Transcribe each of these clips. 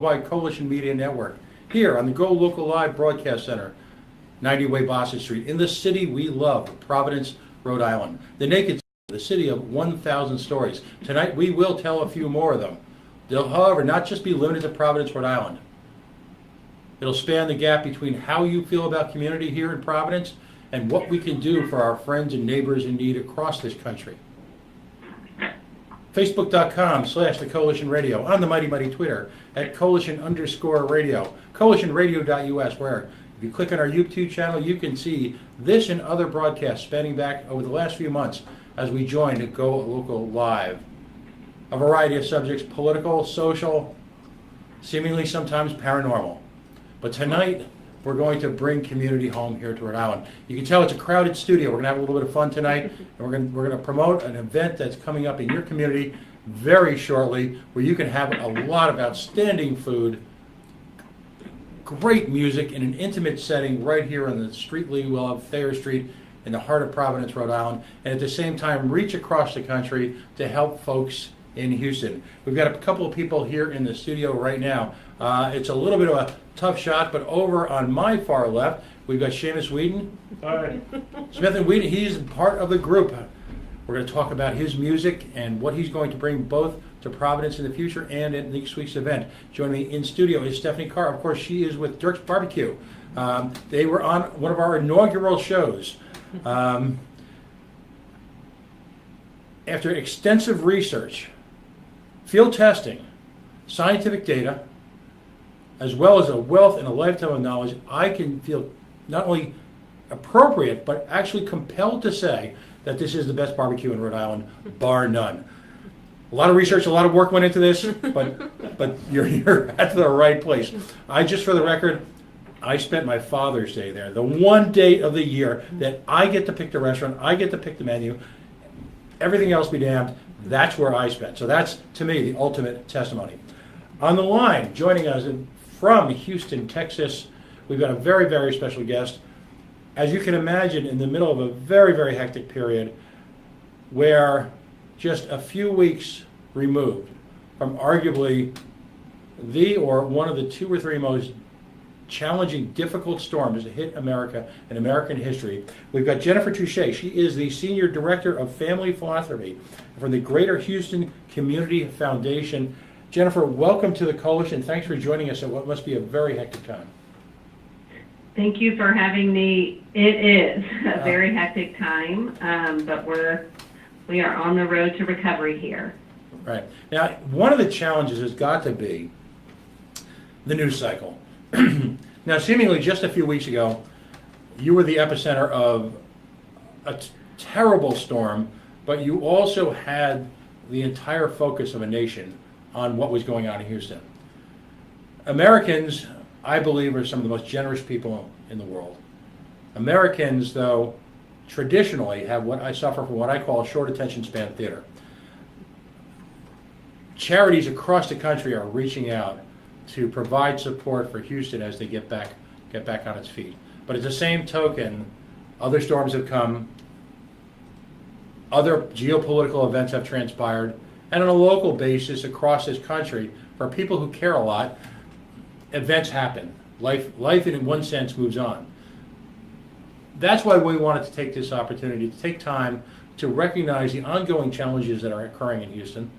by Coalition Media Network, here on the Go Local Live Broadcast Center, 90 Way Boston Street, in the city we love, Providence, Rhode Island. The Naked City, the city of 1,000 stories. Tonight we will tell a few more of them. They'll, however, not just be limited to Providence, Rhode Island. It'll span the gap between how you feel about community here in Providence and what we can do for our friends and neighbors in need across this country. Facebook.com/The Coalition Radio, on the mighty Twitter at Coalition_radio, CoalitionRadio.us, where if you click on our YouTube channel, you can see this and other broadcasts spanning back over the last few months as we join to Go Local Live. A variety of subjects, political, social, seemingly sometimes paranormal. But tonight, we're going to bring community home here to Rhode Island. You can tell it's a crowded studio. We're going to have a little bit of fun tonight, and we're going to promote an event that's coming up in your community very shortly, where you can have a lot of outstanding food, great music in an intimate setting right here on the street we love, Thayer Street, in the heart of Providence, Rhode Island, and at the same time reach across the country to help folks in Houston. We've got a couple of people here in the studio right now. It's a little bit of a tough shot, but over on my far left, we've got Seamus Whedon. Hi. Smith and Whedon, he's part of the group. We're going to talk about his music and what he's going to bring both to Providence in the future and at next week's event. Joining me in studio is Stephanie Carr. Of course, she is with Durk's BBQ. They were on one of our inaugural shows. After extensive research, field testing, scientific data, as well as a wealth and a lifetime of knowledge, I can feel not only appropriate, but actually compelled to say that this is the best barbecue in Rhode Island, bar none. A lot of research, a lot of work went into this, but you're at the right place. Just for the record, I spent my Father's Day there, the one day of the year that I get to pick the restaurant, I get to pick the menu, everything else be damned, that's where I spent. So that's, to me, the ultimate testimony. On the line, joining us from Houston, Texas, we've got a very, very special guest. As you can imagine, in the middle of a very, very hectic period, where just a few weeks removed from arguably one of the two or three most challenging, difficult storms that hit America and American history, we've got Jennifer Touchet. She is the Senior Director of Family Philanthropy from the Greater Houston Community Foundation. Jennifer, welcome to the Coalition. Thanks for joining us at what must be a very hectic time. Thank you for having me. It is a very hectic time, but we are on the road to recovery here. Right. Now, one of the challenges has got to be the news cycle. Now, seemingly just a few weeks ago, you were the epicenter of a terrible storm, but you also had the entire focus of a nation on what was going on in Houston. Americans, I believe, are some of the most generous people in the world. Americans, though, traditionally have what I suffer from what I call short attention span theater. Charities across the country are reaching out to provide support for Houston as they get back on its feet. But at the same token, other storms have come, other geopolitical events have transpired, and on a local basis across this country, for people who care a lot, events happen. Life in one sense moves on. That's why we wanted to take this opportunity to take time to recognize the ongoing challenges that are occurring in Houston,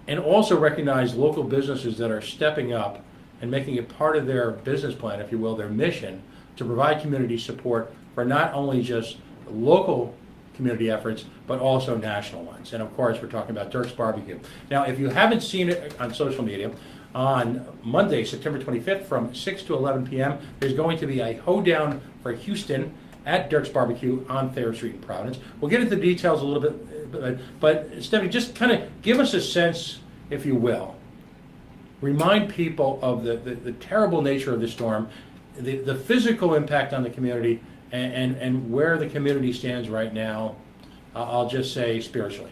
and also recognize local businesses that are stepping up and making it part of their business plan, if you will, their mission, to provide community support for not only just local community efforts, but also national ones. And of course, we're talking about Durk's BBQ. Now, if you haven't seen it on social media, on Monday, September 25th, from 6 to 11 p.m., there's going to be a Hoedown for Houston at Durk's BBQ on Thayer Street in Providence. We'll get into the details a little bit, but Stephanie, just kind of give us a sense, if you will. Remind people of the terrible nature of the storm, the physical impact on the community, and where the community stands right now, I'll just say spiritually.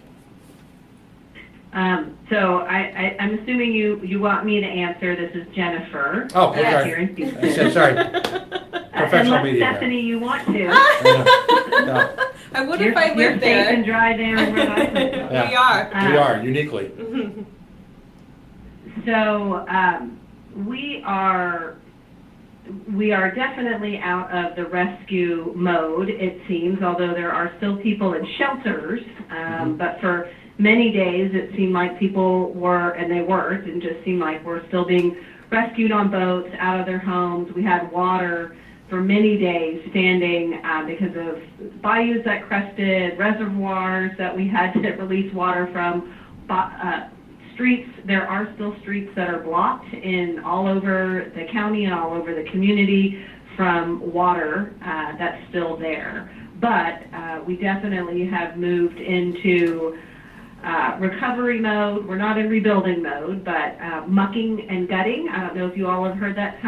So I'm assuming you want me to answer. This is Jennifer. Oh, yes. Here in Houston. Sorry. Professional unless media. Stephanie, you want to. No. I would if I lived there. You're safe and dry there in Rhode Island. Yeah. We are. We are, uniquely. So we are definitely out of the rescue mode, it seems, although there are still people in shelters. But for many days, it seemed like people were, and they weren't, it just seemed like we're still being rescued on boats out of their homes. We had water for many days standing because of bayous that crested, reservoirs that we had to release water from, streets. There are still streets that are blocked in all over the county and all over the community from water that's still there. But we definitely have moved into recovery mode. We're not in rebuilding mode, but mucking and gutting. I don't know if you all have heard that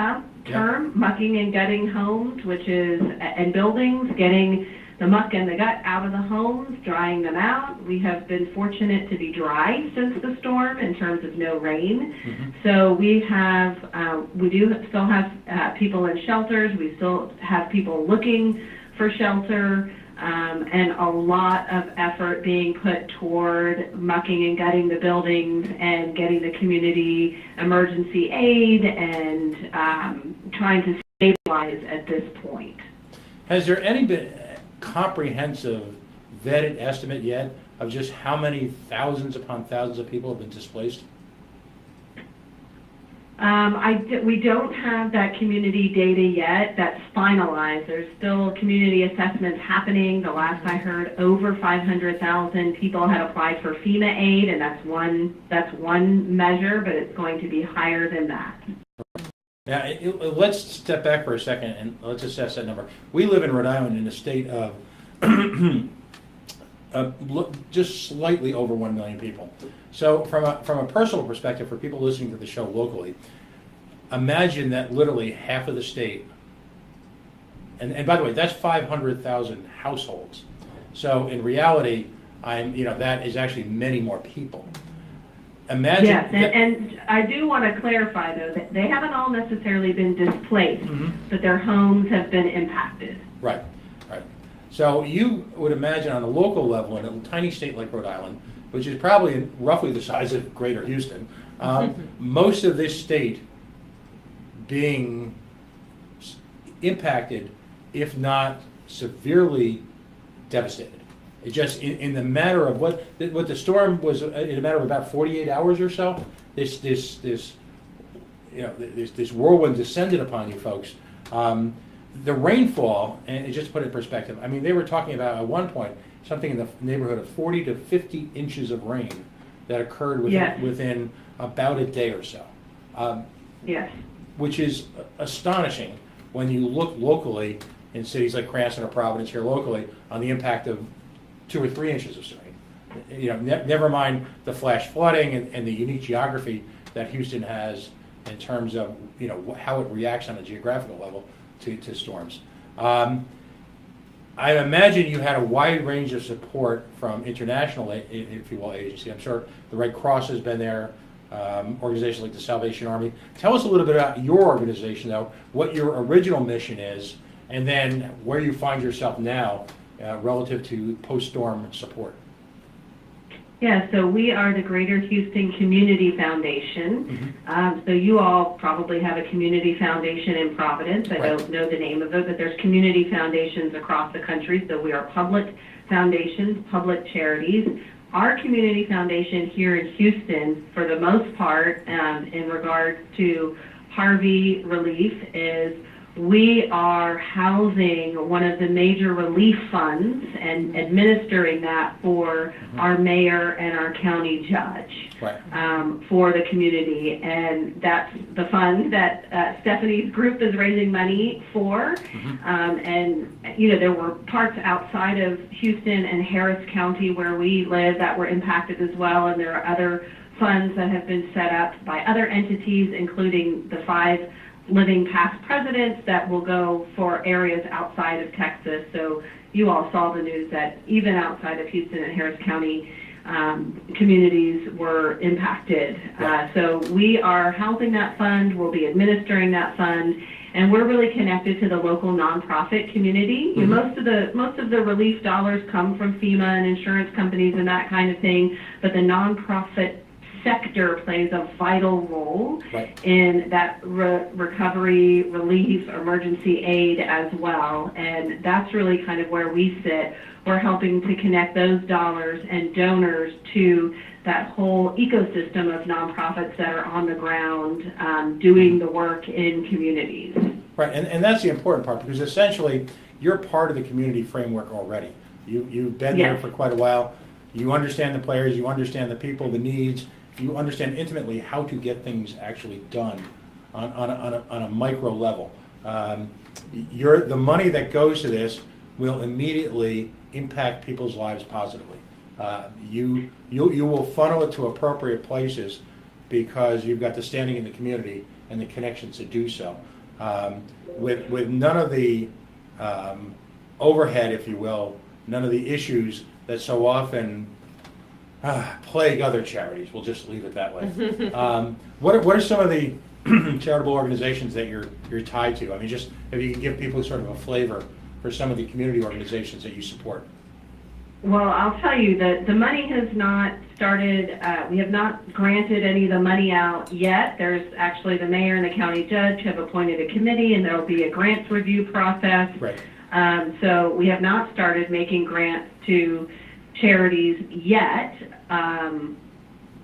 term, mucking and gutting homes, which is, and buildings, getting the muck and the gut out of the homes, drying them out. We have been fortunate to be dry since the storm in terms of no rain. So we do still have people in shelters. We still have people looking for shelter. And a lot of effort being put toward mucking and gutting the buildings and getting the community emergency aid and trying to stabilize at this point. Has there any been comprehensive vetted estimate yet of just how many thousands upon thousands of people have been displaced? We don't have that community data yet that's finalized. There's still community assessments happening. The last I heard, over 500,000 people had applied for FEMA aid, and that's one measure, but it's going to be higher than that. Now, let's step back for a second and let's assess that number. We live in Rhode Island in a state of just slightly over 1 million people. So from a personal perspective, for people listening to the show locally, imagine that literally half of the state, and by the way, that's 500,000 households. So in reality, that is actually many more people. Imagine. Yes, and I do want to clarify though that they haven't all necessarily been displaced, but their homes have been impacted. Right. So you would imagine on a local level in a tiny state like Rhode Island, which is probably roughly the size of Greater Houston, most of this state being impacted, if not severely devastated. It just in the matter of what the storm was, in a matter of about 48 hours or so, this whirlwind descended upon you folks. The rainfall, and just to put it in perspective, I mean, they were talking about at one point something in the neighborhood of 40 to 50 inches of rain that occurred within about a day or so. Yes. Which is astonishing when you look locally in cities like Cranston or Providence here locally on the impact of 2 or 3 inches of rain. Never mind the flash flooding and the unique geography that Houston has in terms of how it reacts on a geographical level to storms. I imagine you had a wide range of support from international, if you will, agency. I'm sure the Red Cross has been there, organizations like the Salvation Army. Tell us a little bit about your organization, though, what your original mission is, and then where you find yourself now relative to post-storm support. Yeah, so we are the Greater Houston Community Foundation. So you all probably have a community foundation in Providence. I don't know the name of it, but there's community foundations across the country. So we are public foundations, public charities. Our community foundation here in Houston, for the most part, in regards to Harvey relief, is we are housing one of the major relief funds and administering that for our mayor and our county judge for the community. And that's the fund that Stephanie's group is raising money for. And, there were parts outside of Houston and Harris County where we live that were impacted as well. And there are other funds that have been set up by other entities, including the 5 living past presidents that will go for areas outside of Texas. So you all saw the news that even outside of Houston and Harris County, communities were impacted. So we are housing that fund, we'll be administering that fund, and we're really connected to the local nonprofit community. Most of the relief dollars come from FEMA and insurance companies and that kind of thing, but the nonprofit sector plays a vital role Right. in that recovery, relief, emergency aid as well. And that's really kind of where we sit. We're helping to connect those dollars and donors to that whole ecosystem of nonprofits that are on the ground doing the work in communities. Right, and that's the important part, because essentially you're part of the community framework already. You've been there for quite a while. You understand the players, you understand the people, the needs. You understand intimately how to get things actually done on a micro level. The money that goes to this will immediately impact people's lives positively. You will funnel it to appropriate places because you've got the standing in the community and the connections to do so. With none of the overhead, if you will, none of the issues that so often plague other charities. We'll just leave it that way. What are some of the charitable organizations that you're tied to? I mean, just if you can give people sort of a flavor for some of the community organizations that you support. Well, I'll tell you that the money has not started, we have not granted any of the money out yet. There's actually the mayor and the county judge have appointed a committee, and there will be a grants review process. Right. So we have not started making grants to charities yet,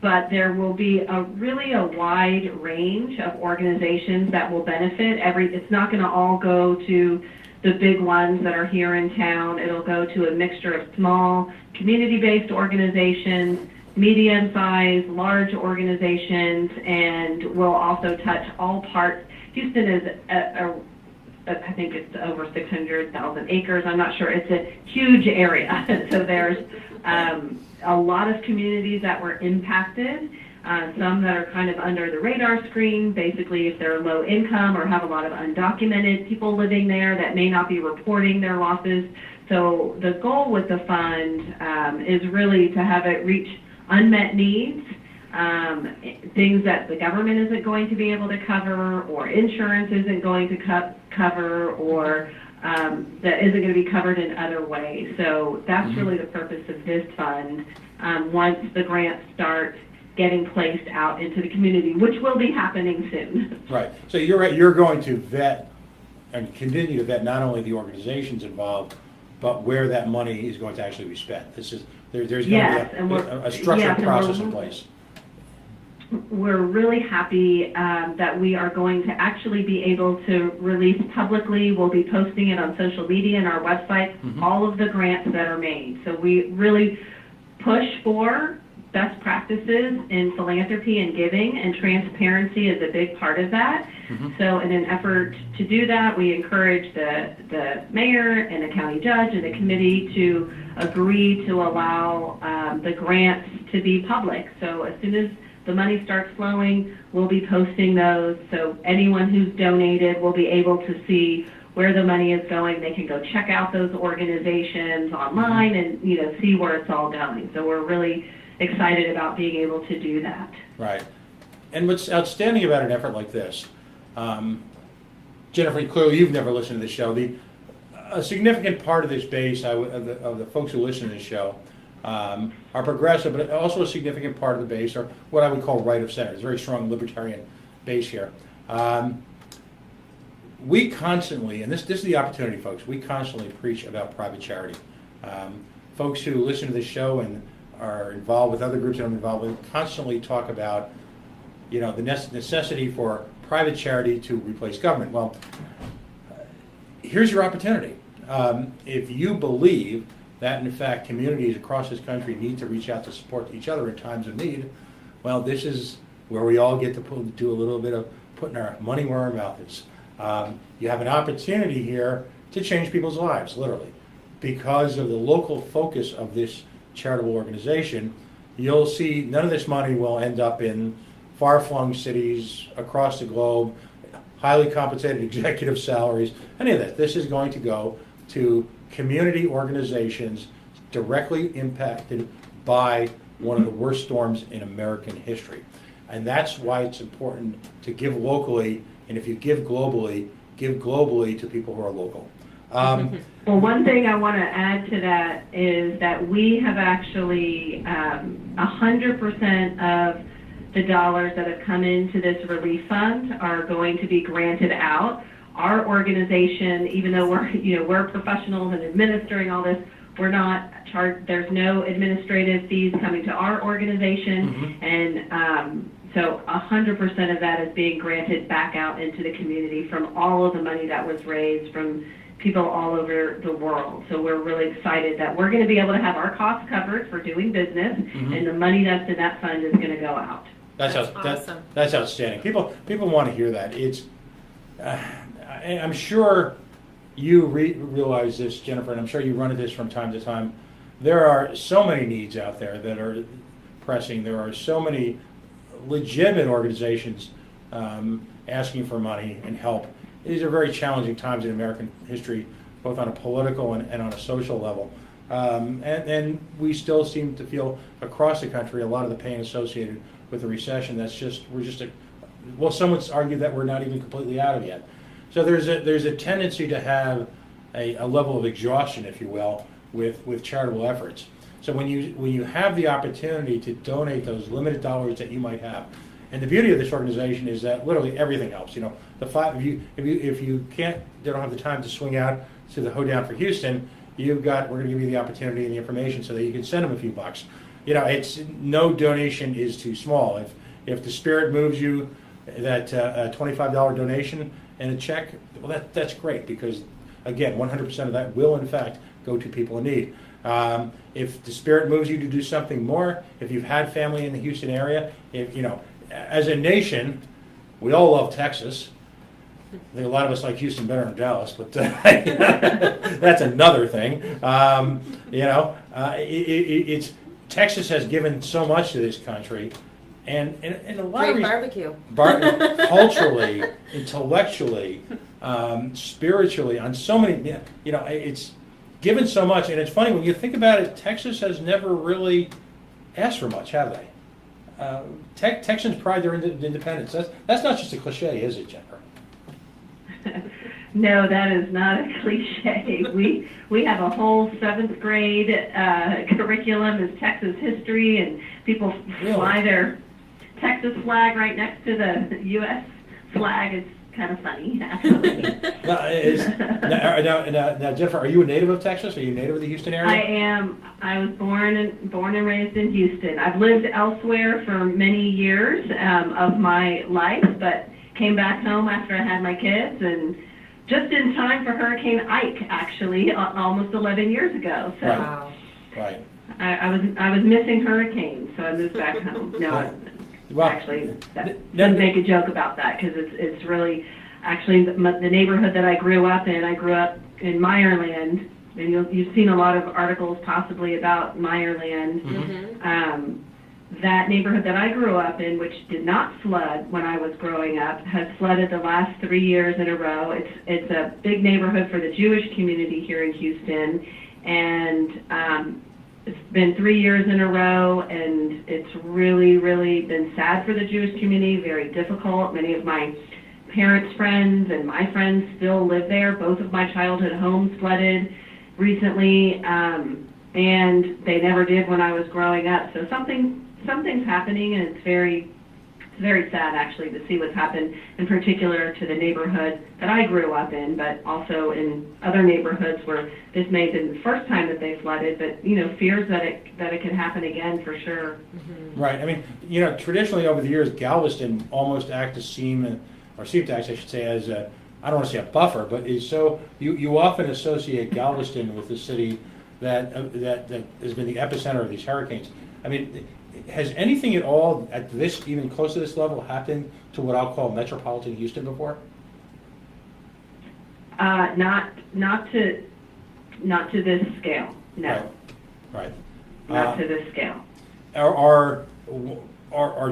but there will be really a wide range of organizations that will benefit. It's not going to all go to the big ones that are here in town. It'll go to a mixture of small community-based organizations, medium-sized, large organizations, and will also touch all parts. Houston is I think it's over 600,000 acres. I'm not sure. It's a huge area. So there's a lot of communities that were impacted, some that are kind of under the radar screen, basically if they're low income or have a lot of undocumented people living there that may not be reporting their losses. So the goal with the fund is really to have it reach unmet needs, things that the government isn't going to be able to cover, or insurance isn't going to cover, or that isn't going to be covered in other ways. So that's really the purpose of this fund once the grants start getting placed out into the community, which will be happening soon. Right. So you're right. You're going to vet and continue to vet not only the organizations involved, but where that money is going to actually be spent. There's going to be a structured process in place. We're really happy that we are going to actually be able to release publicly. We'll be posting it on social media and our website, all of the grants that are made. So we really push for best practices in philanthropy and giving, and transparency is a big part of that. So in an effort to do that, we encourage the mayor and the county judge and the committee to agree to allow the grants to be public. So as soon as the money starts flowing, we'll be posting those, so anyone who's donated will be able to see where the money is going. They can go check out those organizations online and see where it's all going. So we're really excited about being able to do that. Right. And what's outstanding about an effort like this, Jennifer, clearly you've never listened to this show. A significant part of this base, of the folks who listen to this show, are progressive, but also a significant part of the base are what I would call right of center. It's a very strong libertarian base here. We constantly, and this is the opportunity, folks, we constantly preach about private charity. Folks who listen to this show and are involved with other groups that I'm involved with constantly talk about, the necessity for private charity to replace government. Well, here's your opportunity. If you believe that, in fact, communities across this country need to reach out to support each other in times of need, well, this is where we all get to do a little bit of putting our money where our mouth is. You have an opportunity here to change people's lives, literally. Because of the local focus of this charitable organization, you'll see none of this money will end up in far-flung cities across the globe, highly compensated executive salaries, any of that. This is going to go to community organizations directly impacted by one of the worst storms in American history. And that's why it's important to give locally, and if you give globally to people who are local. Well, one thing I want to add to that is that we have actually 100% of the dollars that have come into this relief fund are going to be granted out. Our organization, even though we're professionals and administering all this, we're not charged. There's no administrative fees coming to our organization, and so 100% of that is being granted back out into the community from all of the money that was raised from people all over the world. So we're really excited that we're going to be able to have our costs covered for doing business, and the money that's in that fund is going to go out. That's awesome. That's outstanding. People want to hear that. It's I'm sure you realize this, Jennifer, and I'm sure you run into this from time to time. There are so many needs out there that are pressing. There are so many legitimate organizations asking for money and help. These are very challenging times in American history, both on a political and on a social level. And we still seem to feel across the country a lot of the pain associated with the recession. Some would argue that we're not even completely out of yet. So there's a tendency to have a level of exhaustion, if you will, with charitable efforts. So when you have the opportunity to donate those limited dollars that you might have, and the beauty of this organization is that literally everything helps. You know, if you don't have the time to swing out to the Hoedown for Houston, we're going to give you the opportunity and the information so that you can send them a few bucks. You know, it's no donation is too small. If the spirit moves you, that a $25 donation and a check, well, that's great, because again, 100% of that will in fact go to people in need. If the spirit moves you to do something more, if you've had family in the Houston area, as a nation, we all love Texas. I think a lot of us like Houston better than Dallas, but that's another thing. It's Texas has given so much to this country, and a lot Great of barbecue. Culturally, intellectually, spiritually, on so many. It's given so much, and it's funny when you think about it. Texas has never really asked for much, have they? Texans pride their independence. That's not just a cliche, is it, Jennifer? No, that is not a cliche. We have a whole 7th grade curriculum is Texas history, and people fly their Texas flag right next to the U.S. flag. It's kind of funny, actually. Now, Jennifer, are you a native of Texas? Are you a native of the Houston area? I am. I was born and raised in Houston. I've lived elsewhere for many years of my life, but came back home after I had my kids, and just in time for Hurricane Ike, actually, almost 11 years ago. So Right. I was missing hurricanes, so I moved back home. No, actually, doesn't make a joke about that, because it's really, actually, the neighborhood that I grew up in Meyerland, and you've seen a lot of articles possibly about Meyerland. Mm-hmm. That neighborhood that I grew up in, which did not flood when I was growing up, has flooded the last 3 years in a row. It's a big neighborhood for the Jewish community here in Houston, and it's been 3 years in a row, and it's really, really been sad for the Jewish community, very difficult. Many of my parents' friends and my friends still live there. Both of my childhood homes flooded recently, and they never did when I was growing up. So something's happening, and it's very sad, actually, to see what's happened, in particular to the neighborhood that I grew up in, but also in other neighborhoods where this may have been the first time that they flooded, but fears that it could happen again for sure. Mm-hmm. Right. I mean, traditionally over the years, Galveston almost seemed to act, I should say, as a, I don't want to say a buffer, but is so you often associate Galveston with the city that has been the epicenter of these hurricanes. I mean, has anything at all at this, even close to this level, happened to what I'll call metropolitan Houston before? Not to this scale. No. Right. Not to this scale. Are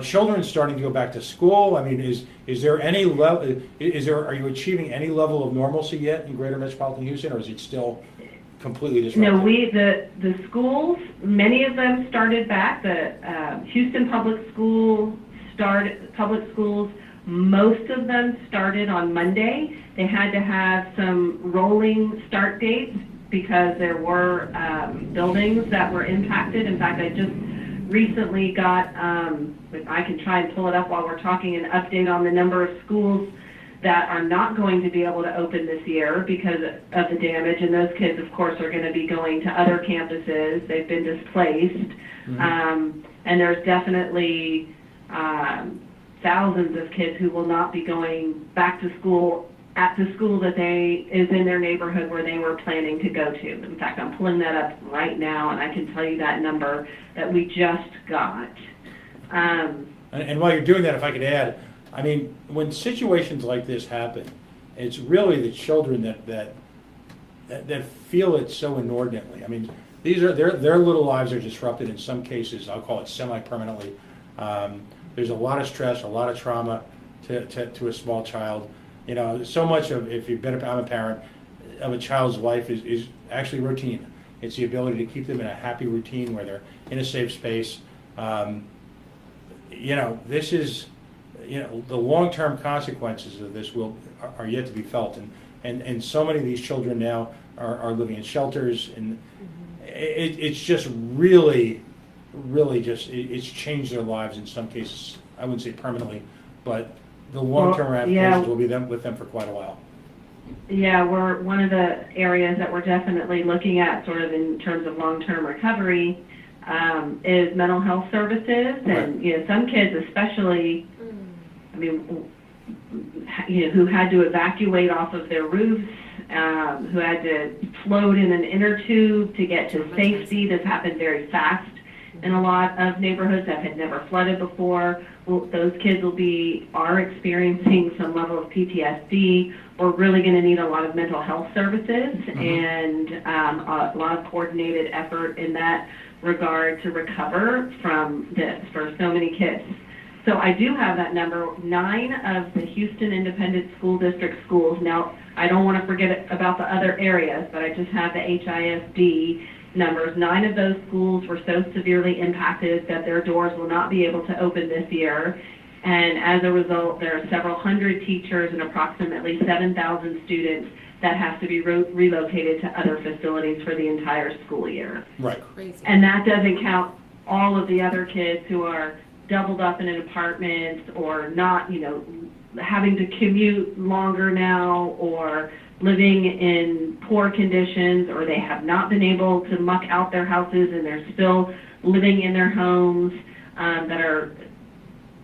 children starting to go back to school? I mean, is there any level? Are you achieving any level of normalcy yet in Greater Metropolitan Houston, or is it still completely disrupted? No, the schools, many of them started back. The Houston Public Schools, most of them started on Monday. They had to have some rolling start dates because there were buildings that were impacted. In fact, I just recently got, I can try and pull it up while we're talking, an update on the number of schools that are not going to be able to open this year because of the damage, and those kids, of course, are going to be going to other campuses. They've been displaced, and there's definitely thousands of kids who will not be going back to school at the school that is in their neighborhood where they were planning to go to. In fact, I'm pulling that up right now, and I can tell you that number that we just got. And while you're doing that, if I could add, I mean, when situations like this happen, it's really the children that feel it so inordinately. I mean, these are their little lives are disrupted in some cases. I'll call it semi-permanently. There's a lot of stress, a lot of trauma to a small child. You know, so much of, if you've been I'm a parent, of a child's life is actually routine. It's the ability to keep them in a happy routine where they're in a safe space. You know, this is, you know, the long-term consequences of this are yet to be felt, and so many of these children now are living in shelters, and it's just really just it's changed their lives in some cases. I wouldn't say permanently, but the long-term ramifications will be with them for quite a while. Yeah, we're one of the areas that we're definitely looking at, sort of in terms of long-term recovery, is mental health services, and you know, some kids especially. I mean, you know, who had to evacuate off of their roofs, who had to float in an inner tube to get to safety. This happened very fast in a lot of neighborhoods that had never flooded before. Well, those kids are experiencing some level of PTSD. We're really going to need a lot of mental health services and a lot of coordinated effort in that regard to recover from this for so many kids. So I do have that number. 9 of the Houston Independent School District schools. Now, I don't want to forget about the other areas, but I just have the HISD numbers. 9 of those schools were so severely impacted that their doors will not be able to open this year. And as a result, there are several hundred teachers and approximately 7,000 students that have to be relocated to other facilities for the entire school year. Right. Crazy. And that doesn't count all of the other kids who are doubled up in an apartment, or not, you know, having to commute longer now, or living in poor conditions, or they have not been able to muck out their houses and they're still living in their homes that are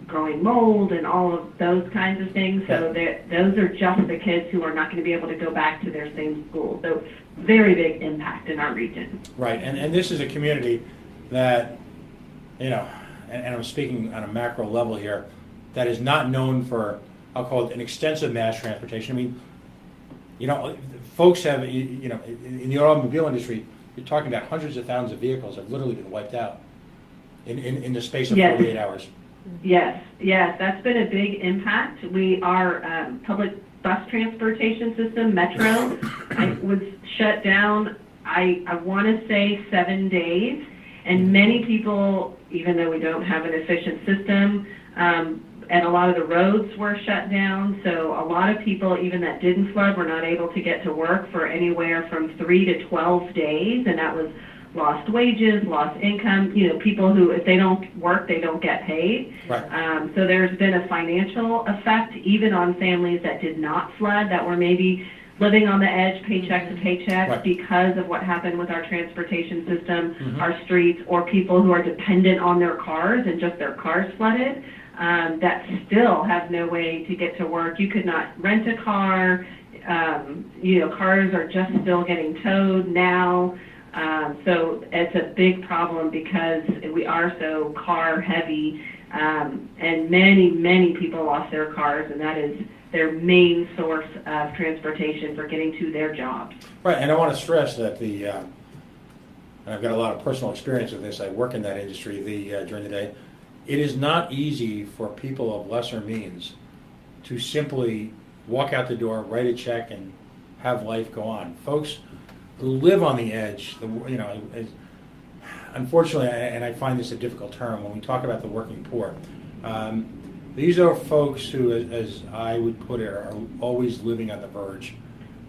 growing mold and all of those kinds of things. So those are just the kids who are not going to be able to go back to their same school. So very big impact in our region. Right, and this is a community that, you know, and I'm speaking on a macro level here, that is not known for, I'll call it, an extensive mass transportation. I mean, you know, folks have, you know, in the automobile industry, you're talking about hundreds of thousands of vehicles have literally been wiped out in the space of 48 hours. Yes, that's been a big impact. Our public bus transportation system, Metro, was shut down, I want to say 7 days, and many people, even though we don't have an efficient system, and a lot of the roads were shut down, so a lot of people, even that didn't flood, were not able to get to work for anywhere from 3 to 12 days, and that was lost wages, lost income. You know, people who, if they don't work, they don't get paid. Right. So there's been a financial effect, even on families that did not flood, that were maybe living on the edge, paycheck to paycheck, Right. because of what happened with our transportation system, our streets, or people who are dependent on their cars and just their cars flooded, that still have no way to get to work. You could not rent a car. You know, cars are just still getting towed now. So it's a big problem because we are so car heavy, and many people lost their cars, and that is their main source of transportation for getting to their jobs. Right, and I want to stress that and I've got a lot of personal experience with this. I work in that industry during the day. It is not easy for people of lesser means to simply walk out the door, write a check, and have life go on. Folks who live on the edge, you know, unfortunately, and I find this a difficult term, when we talk about the working poor, these are folks who, as I would put it, are always living on the verge,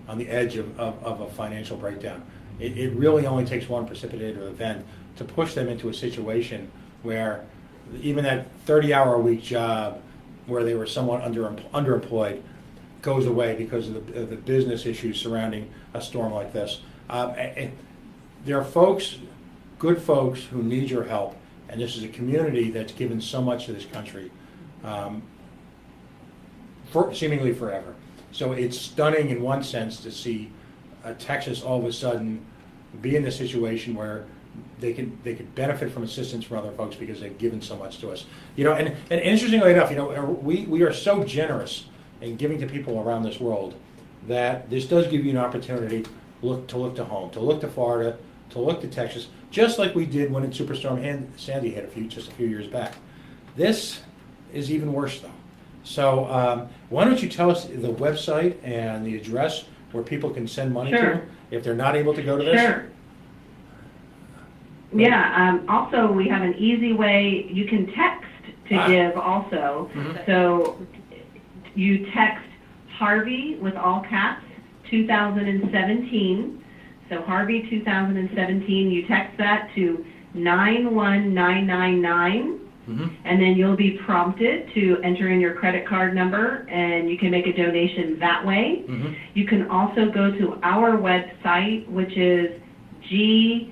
on the edge of a financial breakdown. It really only takes one precipitator event to push them into a situation where even that 30-hour-a-week job where they were somewhat underemployed goes away because of the business issues surrounding a storm like this. There are folks, good folks, who need your help, and this is a community that's given so much to this country, seemingly forever. So it's stunning in one sense to see Texas all of a sudden be in a situation where they could benefit from assistance from other folks because they've given so much to us. And interestingly enough, we are so generous in giving to people around this world that this does give you an opportunity to look to home, to look to Florida, to look to Texas, just like we did when Superstorm Sandy hit just a few years back. This is even worse, though. So why don't you tell us the website and the address where people can send money to if they're not able to go to this? Sure. Yeah. Also, we have an easy way. You can text to give also. Mm-hmm. So you text Harvey with all caps 2017. So Harvey 2017. You text that to 91999. Mm-hmm. And then you'll be prompted to enter in your credit card number, and you can make a donation that way. Mm-hmm. You can also go to our website, which is GHCF,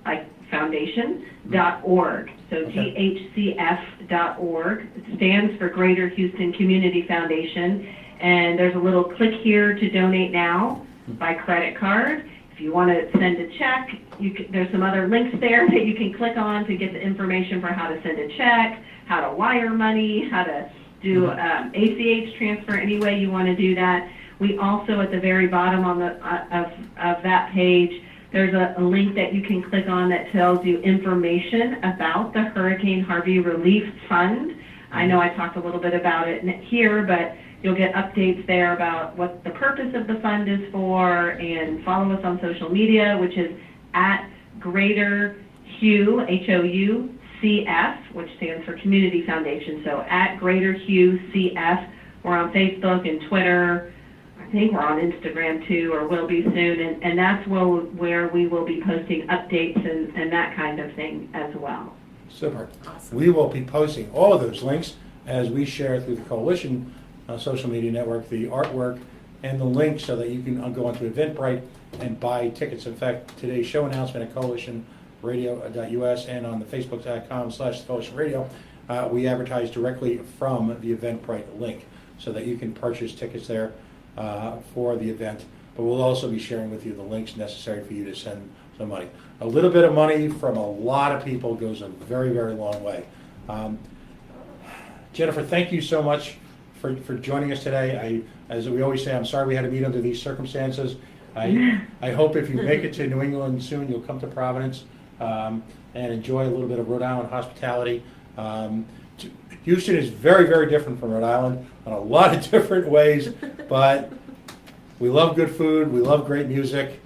like foundation.org. So GHCF.org. It stands for Greater Houston Community Foundation. And there's a little click here to donate now by credit card. If you want to send a check, there's some other links there that you can click on to get the information for how to send a check, how to wire money, how to do ACH transfer, any way you want to do that. We also, at the very bottom on the of that page, there's a link that you can click on that tells you information about the Hurricane Harvey Relief Fund. I know I talked a little bit about it here, but you'll get updates there about what the purpose of the fund is for, and follow us on social media, which is at Greater Hugh, HOUCF, which stands for Community Foundation. So at Greater Hugh CF. We're on Facebook and Twitter. I think we're on Instagram too, or will be soon. And that's where we will be posting updates and that kind of thing as well. Super. Awesome. We will be posting all of those links as we share through the Coalition social media network, the artwork, and the link so that you can go onto Eventbrite and buy tickets. In fact, today's show announcement at coalitionradio.us and on the facebook.com/coalitionradio, we advertise directly from the Eventbrite link so that you can purchase tickets there for the event. But we'll also be sharing with you the links necessary for you to send some money. A little bit of money from a lot of people goes a very, very long way. Jennifer, thank you so much for joining us today. As we always say, I'm sorry we had to meet under these circumstances. I hope if you make it to New England soon, you'll come to Providence and enjoy a little bit of Rhode Island hospitality. Houston is very, very different from Rhode Island in a lot of different ways, but we love good food, we love great music,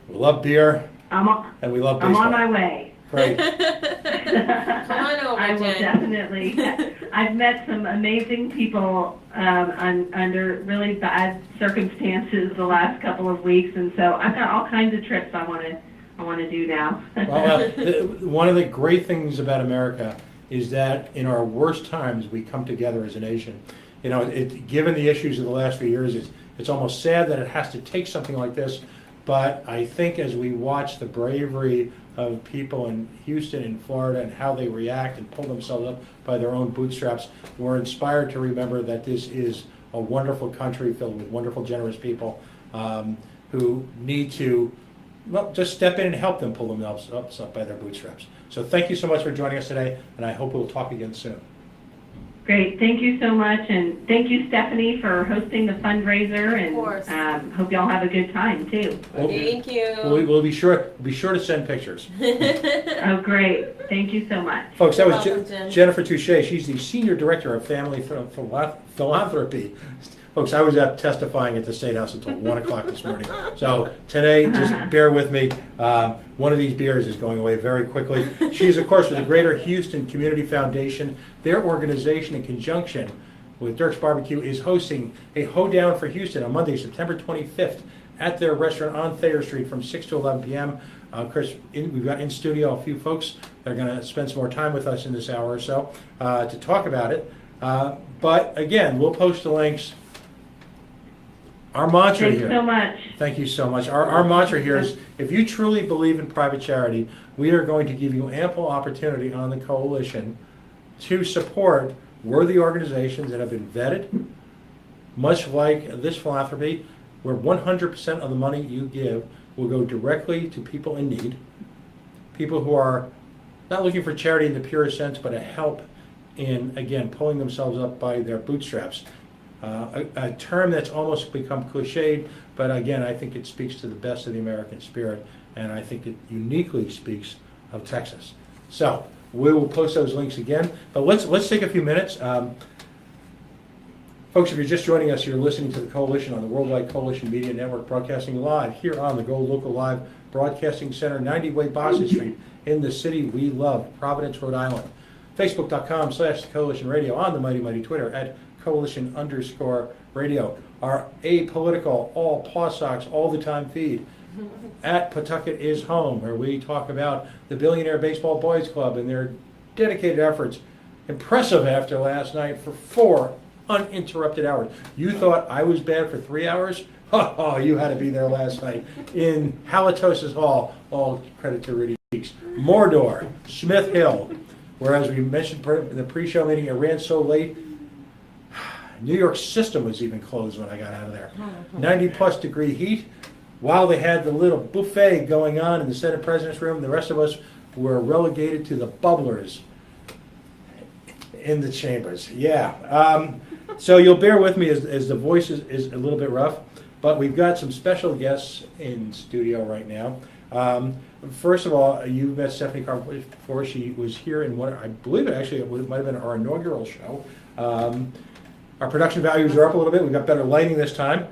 we love beer, and we love baseball. I'm on my way. Great. Come on over, I will Jen. definitely. I've met some amazing people under really bad circumstances the last couple of weeks, and so I've got all kinds of trips I want to do now. Well, one of the great things about America is that in our worst times we come together as a nation. Given the issues of the last few years, it's almost sad that it has to take something like this. But I think as we watch the bravery of people in Houston and Florida and how they react and pull themselves up by their own bootstraps, we're inspired to remember that this is a wonderful country filled with wonderful, generous people who need to just step in and help them pull themselves up by their bootstraps. So thank you so much for joining us today, and I hope we'll talk again soon. Great, thank you so much, and thank you, Stephanie, for hosting the fundraiser. And hope y'all have a good time too. Thank you. We'll be sure to send pictures. Oh, great! Thank you so much, folks. That was Jennifer Touchet. She's the Senior Director of Family Philanthropy. Folks, I was up testifying at the State House until 1 o'clock this morning. So today, just bear with me. One of these beers is going away very quickly. She's, of course, with the Greater Houston Community Foundation. Their organization, in conjunction with Durk's BBQ, is hosting a Hoedown for Houston on Monday, September 25th at their restaurant on Thayer Street from 6 to 11 p.m. Chris, we've got in studio a few folks that are going to spend some more time with us in this hour or so to talk about it. But again, we'll post the links. Our mantra Thanks here. so much. Thank you so much. Our mantra here is, if you truly believe in private charity, we are going to give you ample opportunity on the coalition to support worthy organizations that have been vetted, much like this philanthropy, where 100% of the money you give will go directly to people in need, people who are not looking for charity in the purest sense, but a help in, again, pulling themselves up by their bootstraps. A term that's almost become cliched, but again, I think it speaks to the best of the American spirit, and I think it uniquely speaks of Texas. So we will post those links again, but let's take a few minutes. Folks, if you're just joining us, you're listening to the Coalition on the Worldwide Coalition Media Network, broadcasting live here on the Go Local Live Broadcasting Center, 90 Way Boston Street, in the city we love, Providence, Rhode Island. Facebook.com/Coalition Radio, on the mighty Twitter at Coalition_radio. Our apolitical, all paw socks, all the time feed at Pawtucket is Home, where we talk about the Billionaire Baseball Boys Club and their dedicated efforts. Impressive after last night for 4 uninterrupted hours. You thought I was bad for 3 hours? Oh, you had to be there last night in Halitosis Hall. All credit to Rudy Cheeks. Mordor, Smith Hill, where, as we mentioned in the pre-show meeting, it ran so late, New York system was even closed when I got out of there. 90-plus degree heat. While they had the little buffet going on in the Senate President's Room, the rest of us were relegated to the bubblers in the chambers. Yeah. So you'll bear with me as the voice is a little bit rough, but we've got some special guests in studio right now. First of all, you met Stephanie Carr before. She was here in what I believe it might have been our inaugural show. Our production values are up a little bit. We've got better lighting this time.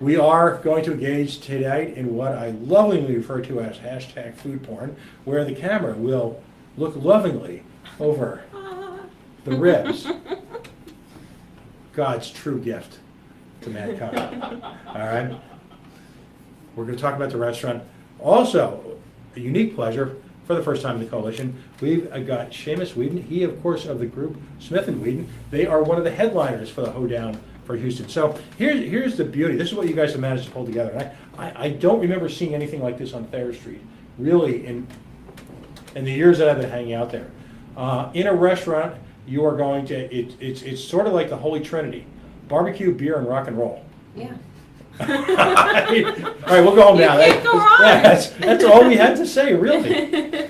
We are going to engage today in what I lovingly refer to as #food-porn, where the camera will look lovingly over the ribs. God's true gift to mankind. All right? We're going to talk about the restaurant. Also, a unique pleasure, for the first time in the coalition, we've got Seamus Whedon. He, of course, of the group Smith & Whedon. They are one of the headliners for the Hoedown for Houston. So here's the beauty. This is what you guys have managed to pull together. And I don't remember seeing anything like this on Thayer Street, really, in the years that I've been hanging out there. In a restaurant, you are going to, it's sort of like the Holy Trinity: barbecue, beer, and rock and roll. Yeah. All right, we'll go home now. Can't go wrong. Yeah, that's all we had to say, really.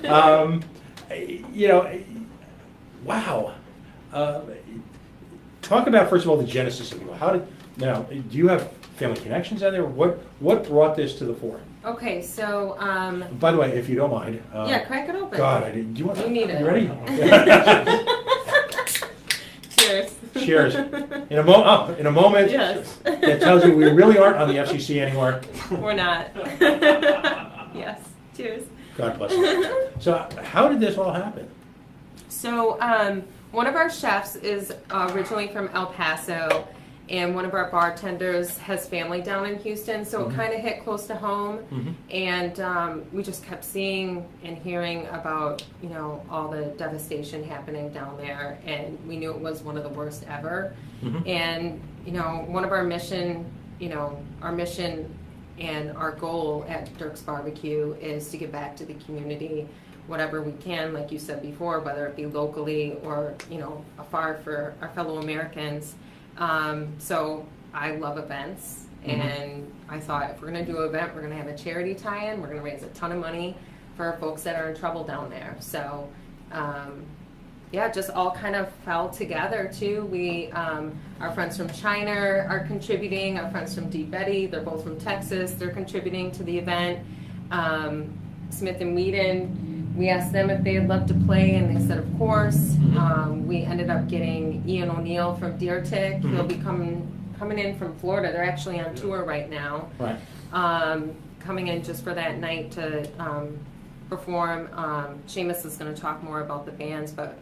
Wow. Talk about, first of all, the genesis of it. Do you have family connections out there? What brought this to the fore? Okay, so By the way, if you don't mind. yeah, crack it open. God, do you want? You need it. You ready? Cheers. Cheers. In a moment, Yes. that tells you we really aren't on the FCC anymore. We're not. Yes. Cheers. God bless you. So, how did this all happen? So, one of our chefs is originally from El Paso, and one of our bartenders has family down in Houston, so it kind of hit close to home. And we just kept seeing and hearing about, all the devastation happening down there, and we knew it was one of the worst ever. And, one of our mission and our goal at Durk's Barbecue is to give back to the community whatever we can, like you said before, whether it be locally or, afar for our fellow Americans. So I love events, and I thought, if we're going to do an event, we're going to have a charity tie-in. We're going to raise a ton of money for folks that are in trouble down there. So, yeah, just all kind of fell together too. We, our friends from China are contributing. Our friends from Deep Eddy, they're both from Texas. They're contributing to the event. Smith & Whedon, we asked them if they'd love to play, and they said, of course. We ended up getting Ian O'Neill from Durk. He'll be coming in from Florida. They're actually on tour right now. Right. Coming in just for that night to perform. Seamus is going to talk more about the bands, but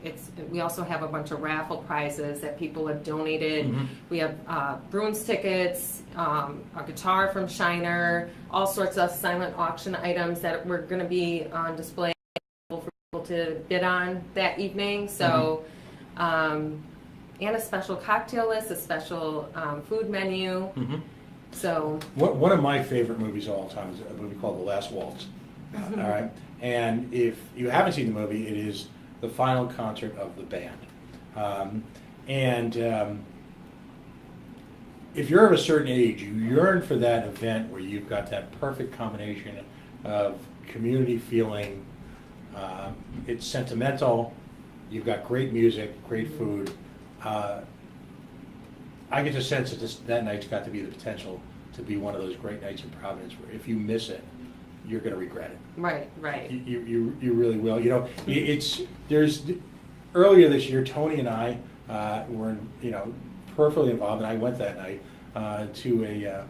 we also have a bunch of raffle prizes that people have donated. Mm-hmm. We have Bruins tickets, a guitar from Shiner, all sorts of silent auction items that we're going to be on display for people to bid on that evening. So, and a special cocktail list, a special food menu. Mm-hmm. So one of my favorite movies of all time is a movie called The Last Waltz. All right, and if you haven't seen the movie, it is the final concert of the band. If you're of a certain age, you yearn for that event where you've got that perfect combination of community feeling. It's sentimental. You've got great music, great food. I get the sense that that night's got to be the potential to be one of those great nights in Providence where if you miss it, you're going to regret it. right. You really will. You know, there's earlier this year, Tony and I were peripherally involved, and I went that night to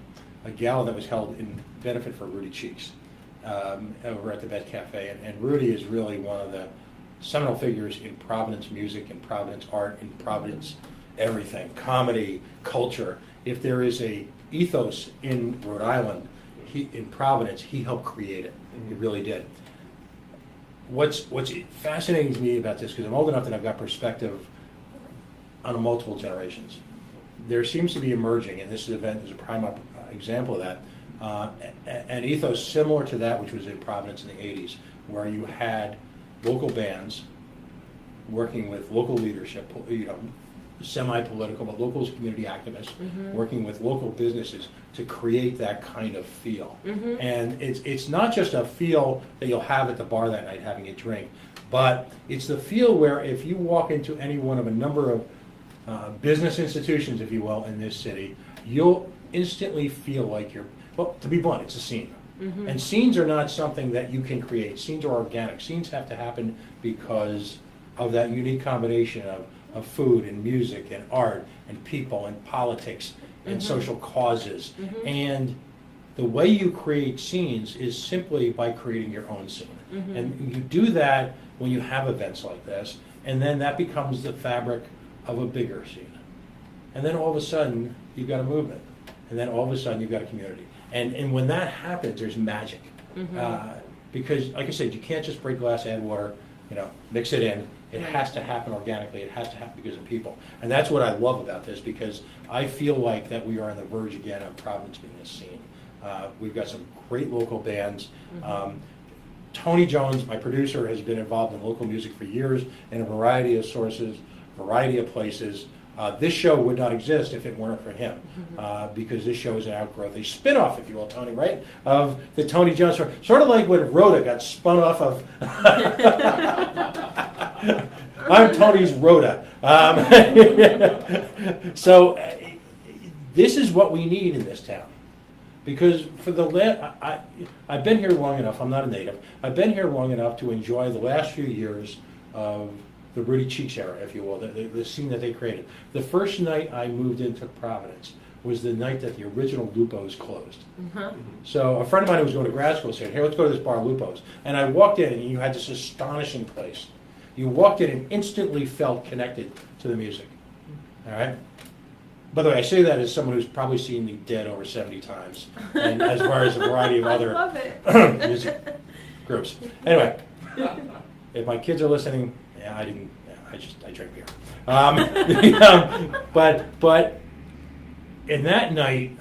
a gala that was held in benefit for Rudy Cheeks over at the Vet Cafe, and Rudy is really one of the seminal figures in Providence music, in Providence art, in Providence everything, comedy, culture. If there is a ethos in Rhode Island, in Providence, he helped create it. He really did. What's fascinating to me about this, because I'm old enough that I've got perspective on multiple generations, there seems to be emerging, and this event is a prime example of that, an ethos similar to that which was in Providence in the 80s, where you had local bands working with local leadership, semi-political, but local community activists, working with local businesses to create that kind of feel. And it's not just a feel that you'll have at the bar that night having a drink, but it's the feel where if you walk into any one of a number of business institutions, if you will, in this city, you'll instantly feel like well, to be blunt, it's a scene. And scenes are not something that you can create. Scenes are organic. Scenes have to happen because of that unique combination of food and music and art and people and politics and social causes. And the way you create scenes is simply by creating your own scene. And you do that when you have events like this, and then that becomes the fabric of a bigger scene. And then all of a sudden, you've got a movement. And then all of a sudden, you've got a community. And when that happens, there's magic. Because, like I said, you can't just break glass, add water, mix it in. It has to happen organically. It has to happen because of people. And that's what I love about this, because I feel like that we are on the verge again of Providence being a scene. We've got some great local bands. Tony Jones, my producer, has been involved in local music for years in a variety of sources, variety of places. This show would not exist if it weren't for him, because this show is an outgrowth, a spin-off, if you will, Tony, right, of the Tony Jones show. Sort of like when Rhoda got spun off of... I'm Tony's Rhoda. So this is what we need in this town. Because for I've been here long enough, I'm not a native, I've been here long enough to enjoy the last few years of the Rudy Cheeks era, if you will, the scene that they created. The first night I moved into Providence was the night that the original Lupo's closed. So a friend of mine who was going to grad school said, "Hey, let's go to this bar, Lupo's." And I walked in, and you had this astonishing place. You walked in and instantly felt connected to the music. All right? By the way, I say that as someone who's probably seen The Dead over 70 times, and as far as a variety of other music groups. Anyway, if my kids are listening, I drink beer. But in that night,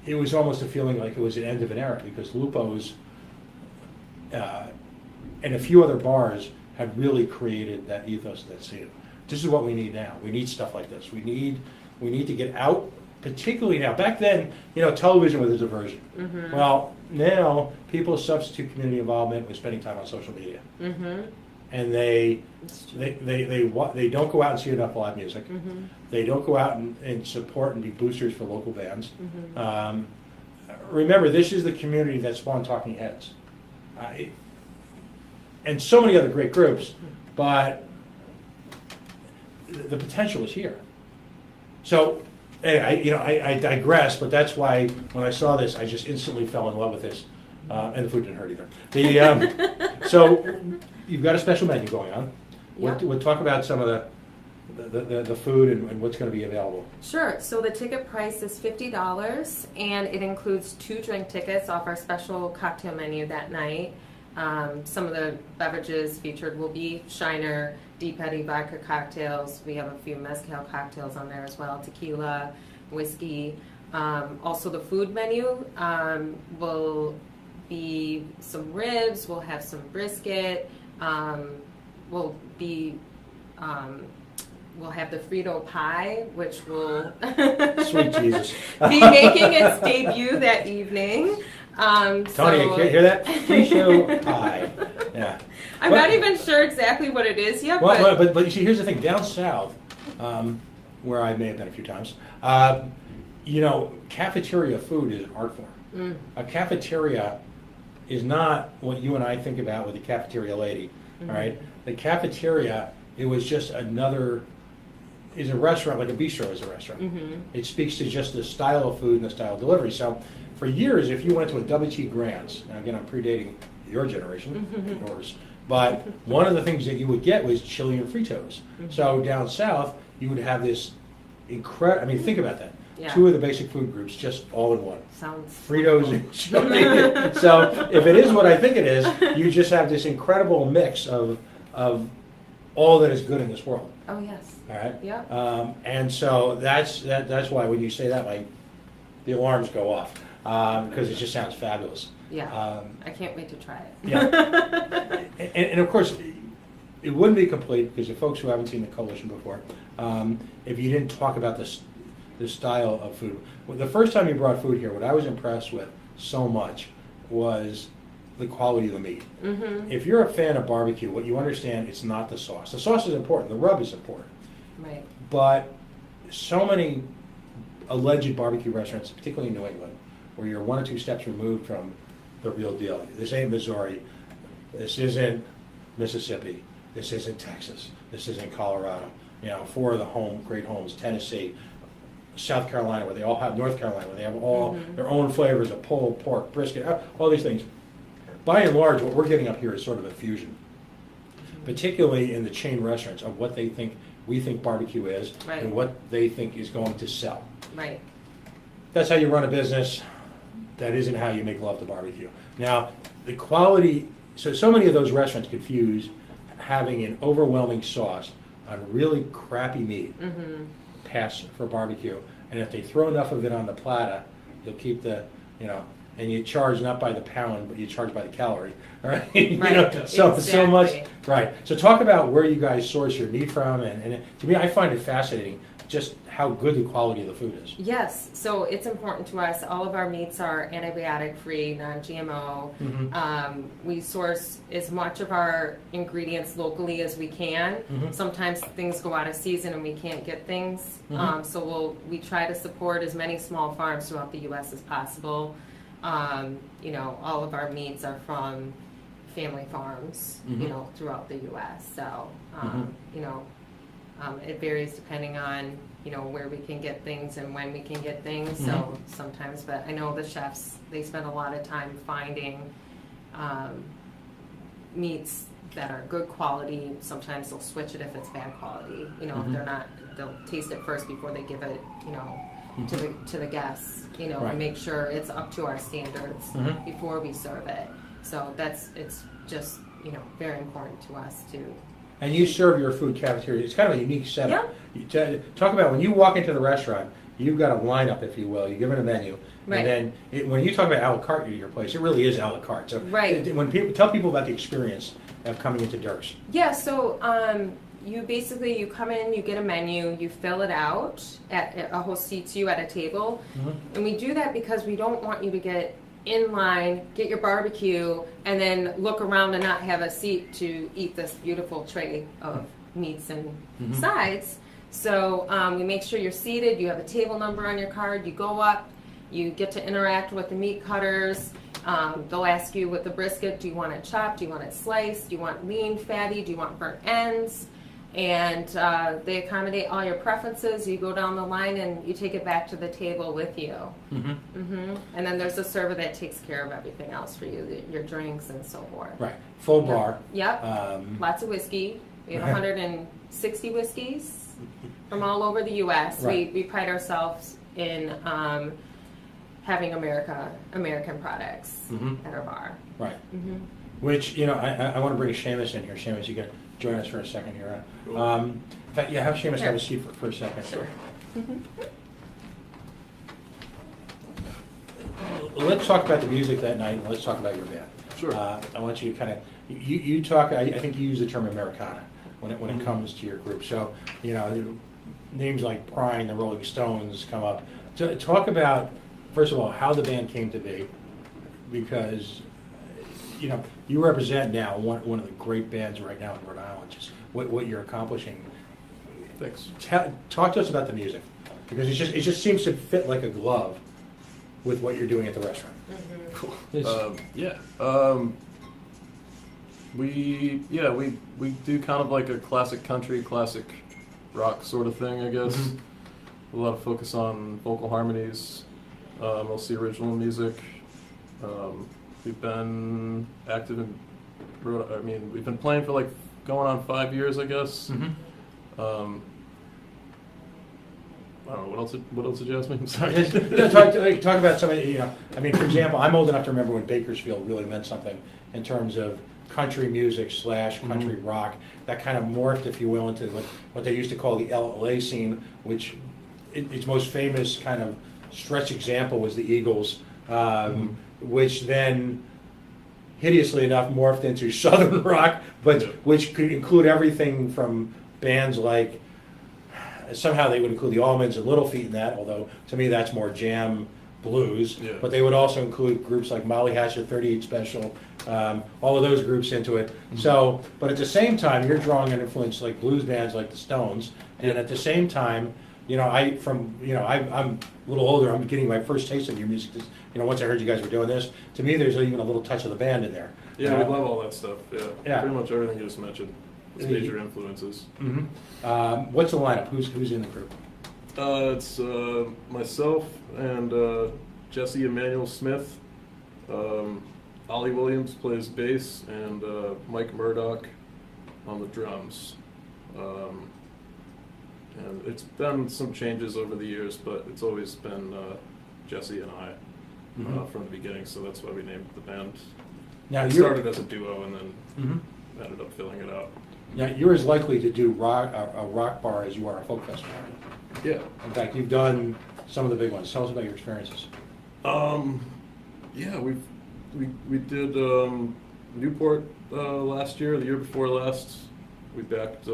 it was almost a feeling like it was an end of an era, because Lupo's and a few other bars had really created that ethos, that scene. This is what we need now. We need stuff like this. We need to get out, particularly now. Back then, television was a diversion. Well, now people substitute community involvement with spending time on social media. And they don't go out and see enough live music. They don't go out and support and be boosters for local bands. Remember, this is the community that spawned Talking Heads. And so many other great groups, but the potential is here. So, anyway, I digress, but that's why when I saw this, I just instantly fell in love with this, and the food didn't hurt either. So you've got a special menu going on. Yep. We'll talk about some of the food and what's going to be available. Sure. So the ticket price is $50, and it includes 2 drink tickets off our special cocktail menu that night. Some of the beverages featured will be Shiner, Deep Eddy vodka cocktails. We have a few mezcal cocktails on there as well, tequila, whiskey. Also the food menu will be some ribs, we'll have some brisket, we'll have the Frito pie, which will Sweet Jesus. be making its debut that evening. Tony, you hear that? Frito pie. Yeah. I'm not even sure exactly what it is yet, but you see, here's the thing. Down south, where I may have been a few times, cafeteria food is an art form. A cafeteria is not what you and I think about with the cafeteria lady, all right? The cafeteria, it was just is a restaurant, like a bistro is a restaurant. It speaks to just the style of food and the style of delivery. So for years, if you went to a WT Grants, and again, I'm predating your generation, and yours, but one of the things that you would get was chili and Fritos. So down south, you would have this incredible, think about that. Yeah. 2 of the basic food groups, just all in one. Sounds Fritos and chili. So if it is what I think it is, you just have this incredible mix of all that is good in this world. Oh yes. All right. Yeah. And so that's why when you say that, like, the alarms go off because it just sounds fabulous. Yeah. I can't wait to try it. Yeah. and of course, it wouldn't be complete because the folks who haven't seen the coalition before, if you didn't talk about the style of food. Well, the first time you brought food here, what I was impressed with so much was the quality of the meat. If you're a fan of barbecue, what you understand, it's not the sauce. The sauce is important. The rub is important. Right. But so many alleged barbecue restaurants, particularly in New England, where you're 1 or 2 steps removed from the real deal. This ain't Missouri. This isn't Mississippi. This isn't Texas. This isn't Colorado. 4 of the great homes, Tennessee, South Carolina, where they all have, North Carolina, where they have all their own flavors of pulled pork, brisket, all these things. By and large, what we're getting up here is sort of a fusion, particularly in the chain restaurants, of what we think barbecue is, right, and what they think is going to sell. Right. That's how you run a business. That isn't how you make love to barbecue. Now, the quality, so many of those restaurants confuse having an overwhelming sauce on really crappy meat pass for barbecue. And if they throw enough of it on the platter, you'll keep and you charge not by the pound, but you charge by the calorie. All right? Right. So much. Right. So talk about where you guys source your meat from, and to me, I find it fascinating just how good the quality of the food is. Yes, so it's important to us. All of our meats are antibiotic-free, non-GMO. We source as much of our ingredients locally as we can. Sometimes things go out of season and we can't get things. So we try to support as many small farms throughout the U.S. as possible. All of our meats are from family farms, throughout the U.S. So, it varies depending on, where we can get things and when we can get things. So sometimes, but I know the chefs, they spend a lot of time finding meats that are good quality. Sometimes they'll switch it if it's bad quality. If they're not, they'll taste it first before they give it, to the guests, Right. and make sure it's up to our standards before we serve it. So it's just, very important to us to. And you serve your food cafeteria. It's kind of a unique setup. Yeah. Talk about when you walk into the restaurant, you've got a lineup, if you will. You give it a menu. Right. And then when you talk about a la carte at your place, it really is a la carte. So right. When tell people about the experience of coming into Durk's. Yeah, so you come in, you get a menu, you fill it out, a host seats you at a table. And we do that because we don't want you to get in line, get your barbecue, and then look around and not have a seat to eat this beautiful tray of meats and sides. So we make sure you're seated, you have a table number on your card, you go up, you get to interact with the meat cutters. They'll ask you with the brisket, do you want it chopped, do you want it sliced, do you want lean, fatty, do you want burnt ends? And they accommodate all your preferences. You go down the line and you take it back to the table with you. And then there's a server that takes care of everything else for you, your drinks and so forth. Right. Full bar. Yep. Lots of whiskey. We have 160 whiskeys from all over the U.S. Right. We pride ourselves in having American products at our bar. Right. Which, you know, I want to bring Seamus in here. Seamus, you can join us for a second here. In fact, yeah, have Seamus have a seat for a second. Sure. Let's talk about the music that night, and let's talk about your band. Sure. I want you to kind of, you talk, I think you use the term Americana when it comes to your group. So, you know, names like Prine, the Rolling Stones come up. So talk about, first of all, how the band came to be, because, you know, you represent now one of the great bands right now in Rhode Island, just what you're accomplishing. Thanks. Talk to us about the music, because it just seems to fit like a glove with what you're doing at the restaurant. Cool. Yes. We do kind of like a classic country, classic rock sort of thing, I guess. A lot of focus on vocal harmonies, mostly original music. We've been active in, we've been playing for like going on 5 years, I guess. I don't know, what else did you ask me? I'm sorry. Talk about some of the, you know, I mean, for example, I'm old enough to remember when Bakersfield really meant something in terms of country music / country rock. That kind of morphed, if you will, into what they used to call the LA scene, which its most famous kind of stretch example was the Eagles, which then, hideously enough, morphed into Southern rock, but which could include everything from bands like, somehow they would include the Allmans and Little Feat in that, although to me that's more jam blues. Yeah. But they would also include groups like Molly Hatchet, 38 Special, all of those groups into it. So, but at the same time, you're drawing an influence like blues bands like the Stones, and at the same time, you know, I'm a little older. I'm getting my first taste of your music. You know, once I heard you guys were doing this, to me, there's even a little touch of the band in there. Yeah, we love all that stuff. Yeah. Pretty much everything you just mentioned. It's major influences. What's the lineup? Who's in the group? It's myself and Jesse Emmanuel Smith. Ollie Williams plays bass, and Mike Murdoch on the drums. And it's been some changes over the years, but it's always been Jesse and I from the beginning, so that's why we named the band. Now, it started as a duo and then ended up filling it out. Now, you're as likely to do a rock bar as you are a folk festival. Yeah. In fact, you've done some of the big ones. Tell us about your experiences. Yeah, we did Newport last year, the year before last. We backed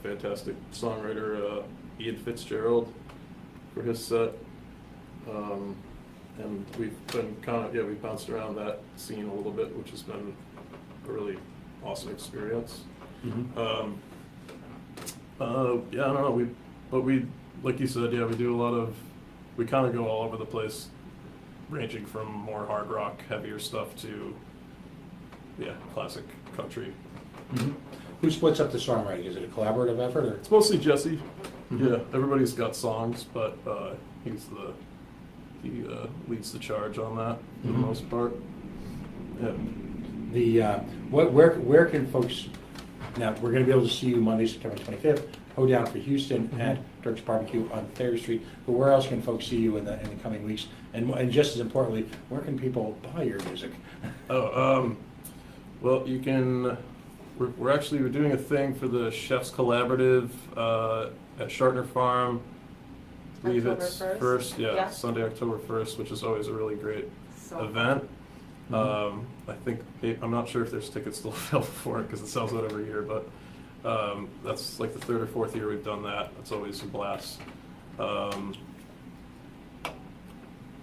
fantastic songwriter Ian Fitzgerald for his set, and we've been we bounced around that scene a little bit, which has been a really awesome experience. I don't know. We like you said, we do a lot of. We kind of go all over the place, ranging from more hard rock, heavier stuff to classic country. Who splits up the songwriting? Is it a collaborative effort? Or? It's mostly Jesse. Yeah, everybody's got songs, but he leads the charge on that for the most part. Yeah. Where can folks? Now we're going to be able to see you Monday, September 25th. Hoedown for Houston at Durk's Barbecue on Thayer Street. But where else can folks see you in the coming weeks? And just as importantly, where can people buy your music? Well, you can. We're doing a thing for the Chefs Collaborative at Shartner Farm. I believe it's first, Sunday, October 1st, which is always a really great event. I think I'm not sure if there's tickets still available for it because it sells out every year, but that's like the third or fourth year we've done that. It's always a blast. Other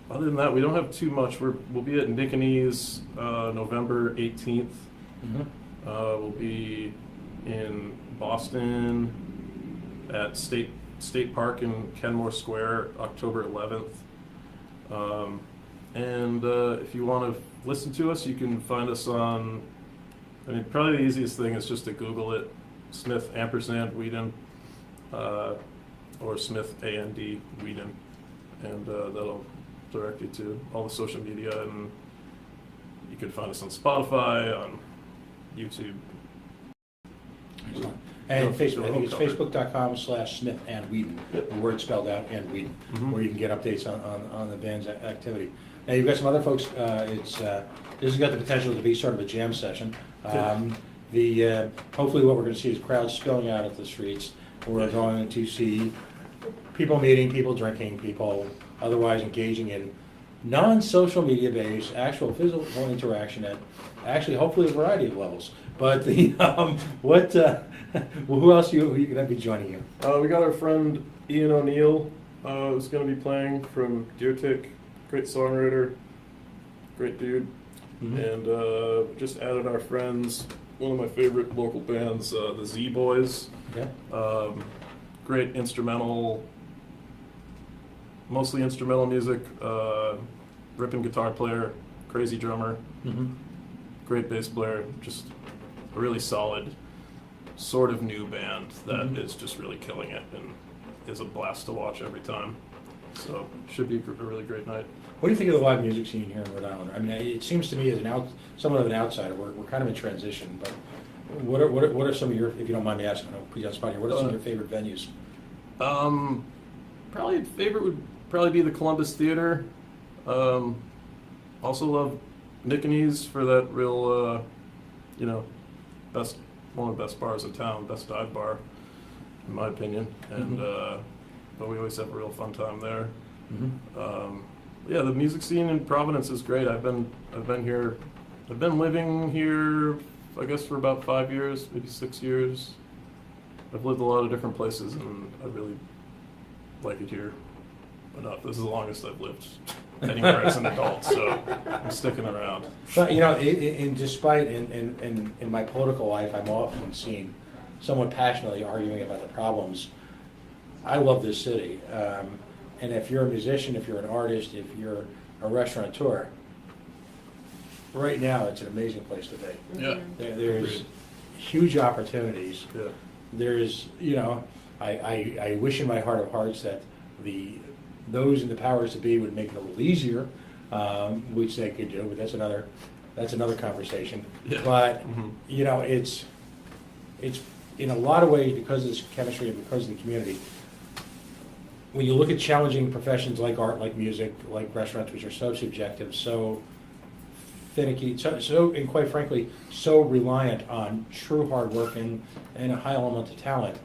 than that, we don't have too much. We'll be at Nicanese November 18th. We'll be in Boston at State Park in Kenmore Square October 11th. And if you want to listen to us, you can find us on, probably the easiest thing is just to Google it, Smith ampersand Whedon, or Smith AND Whedon, and that'll direct you to all the social media, and you can find us on Spotify, on YouTube. Excellent. And Facebook, I think it's facebook.com/Smith and Whedon, the word spelled out, and Whedon, where you can get updates on the band's activity. Now you've got some other folks. This has got the potential to be sort of a jam session. Hopefully what we're going to see is crowds spilling out of the streets. We're going to see people meeting, people drinking, people otherwise engaging in non-social media based, actual physical interaction at actually hopefully a variety of levels. But who else are you going to be joining you? We got our friend Ian O'Neill, who's going to be playing from Durk, great songwriter, great dude, and just added our friends, one of my favorite local bands, the Z Boys. Yeah. Great instrumental, mostly instrumental music, ripping guitar player, crazy drummer, great bass player, just a really solid, sort of new band that is just really killing it and is a blast to watch every time. So should be a really great night. What do you think of the live music scene here in Rhode Island? I mean, it seems to me as somewhat of an outsider, we're kind of in transition, but what are some of your, if you don't mind me asking, I'll put you on the spot here, what are some of your favorite venues? Probably favorite would probably be the Columbus Theater. Also love Nick and E's for that real, one of the best bars in town, best dive bar, in my opinion. And but we always have a real fun time there. Yeah, the music scene in Providence is great. I've been living here, I guess, for about 5 years, maybe 6 years. I've lived a lot of different places, and I really like it here enough. This is the longest I've lived anywhere as an adult, so I'm sticking around. But despite in my political life, I'm often seen somewhat passionately arguing about the problems. I love this city, and if you're a musician, if you're an artist, if you're a restaurateur, right now it's an amazing place to be. Yeah, there's huge opportunities. Yeah. There's, I wish in my heart of hearts that those in the powers to be would make it a little easier, which they could do, but that's another conversation. Yeah. But it's in a lot of ways, because of this chemistry and because of the community. When you look at challenging professions like art, like music, like restaurants, which are so subjective, so finicky, and quite frankly, so reliant on true hard work and a high element of talent,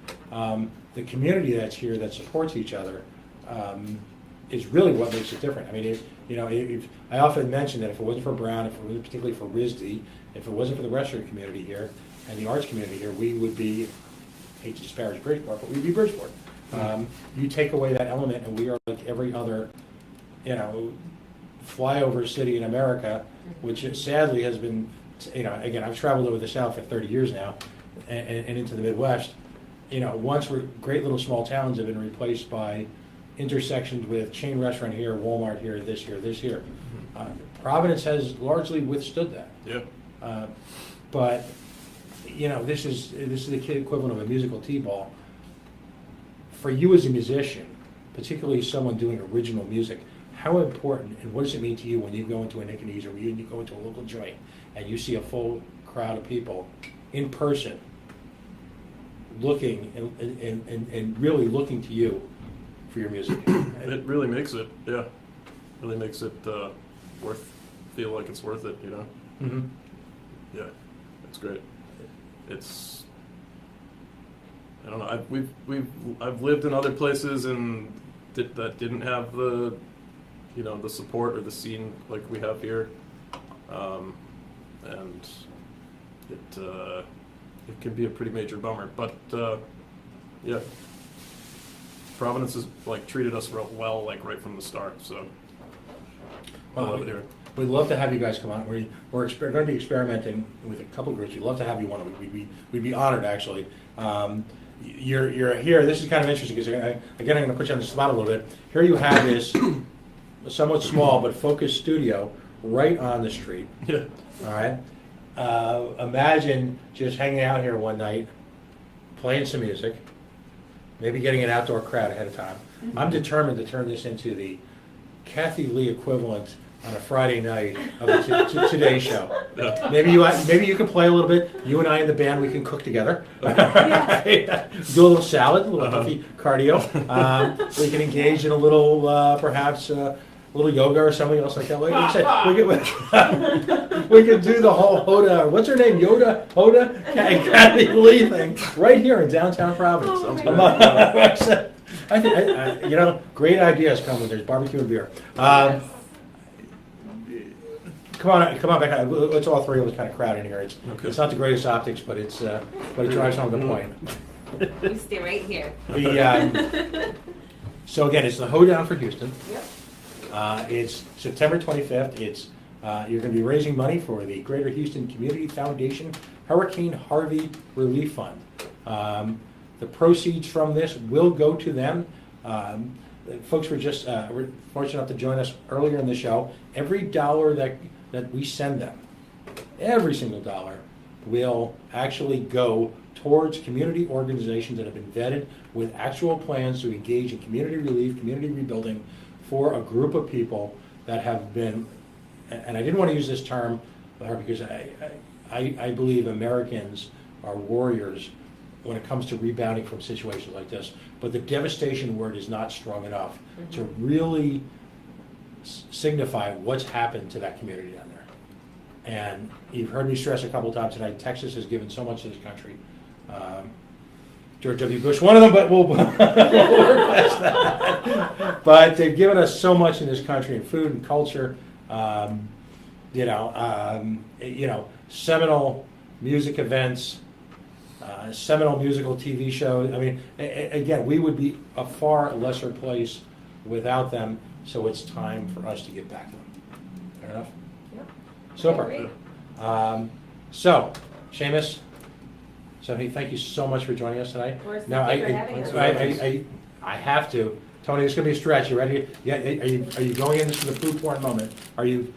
the community that's here that supports each other is really what makes it different. I mean, I often mention that if it wasn't for Brown, if it wasn't particularly for RISD, if it wasn't for the restaurant community here and the arts community here, we would be, I hate to disparage Bridgeport, but we'd be Bridgeport. You take away that element, and we are like every other, flyover city in America, which sadly has been, again, I've traveled over the South for 30 years now, and into the Midwest. Once great little small towns have been replaced by intersections with chain restaurant here, Walmart here, this here. Providence has largely withstood that. Yeah. But this is the equivalent of a musical T-ball. For you as a musician, particularly someone doing original music, how important and what does it mean to you when you go into a Nick and E's or when you go into a local joint and you see a full crowd of people in person looking and really looking to you for your music? It really makes it, feel like it's worth it, Yeah, it's great. I don't know. I've lived in other places and that didn't have the the support or the scene like we have here, and it can be a pretty major bummer. But yeah, Providence has treated us real well right from the start. So I love it here. We'd love to have you guys come on. We're going to be experimenting with a couple groups. We'd love to have you on. We'd be honored, actually. You're here. This is kind of interesting because again, I'm going to put you on the spot a little bit. Here you have this somewhat small but focused studio right on the street. Yeah. All right. Imagine just hanging out here one night playing some music, maybe getting an outdoor crowd ahead of time. I'm determined to turn this into the Kathy Lee equivalent on a Friday night of the Today Show. Yeah. Maybe you can play a little bit. You and I in the band, we can cook together. Do a little salad, a little healthy cardio. We can engage in a little, perhaps, a little yoga or something else like that. Like I said, we could do the whole Hoedown. What's her name? Hoda, Kathy Lee thing right here in downtown Providence. Sounds good. I think, great ideas come when there's barbecue and beer. Come on back. Let's all three of us kind of crowd in here. It's not the greatest optics, but it drives home the point. You stay right here. So again, it's the Hoedown for Houston. Yep. It's September 25th. You're going to be raising money for the Greater Houston Community Foundation Hurricane Harvey Relief Fund. The proceeds from this will go to them. Folks were fortunate enough to join us earlier in the show. Every dollar that we send them, every single dollar, will actually go towards community organizations that have been vetted with actual plans to engage in community relief, community rebuilding for a group of people that have been, and I didn't want to use this term because I believe Americans are warriors when it comes to rebounding from situations like this, but the devastation word is not strong enough to really signify what's happened to that community down there. And you've heard me stress a couple times tonight, Texas has given so much to this country. George W. Bush, one of them, but we'll work past that. But they've given us so much in this country in food and culture, seminal music events, seminal musical TV shows. I mean, again, we would be a far lesser place without them, so it's time for us to get back to them. Fair enough? Yep. Super. So, Seamus, Stephanie, thank you so much for joining us tonight. Of course, now, thank you for having us. I have to. Tony, it's going to be a stretch. You ready? Yeah. Are you going into the food porn moment? Are you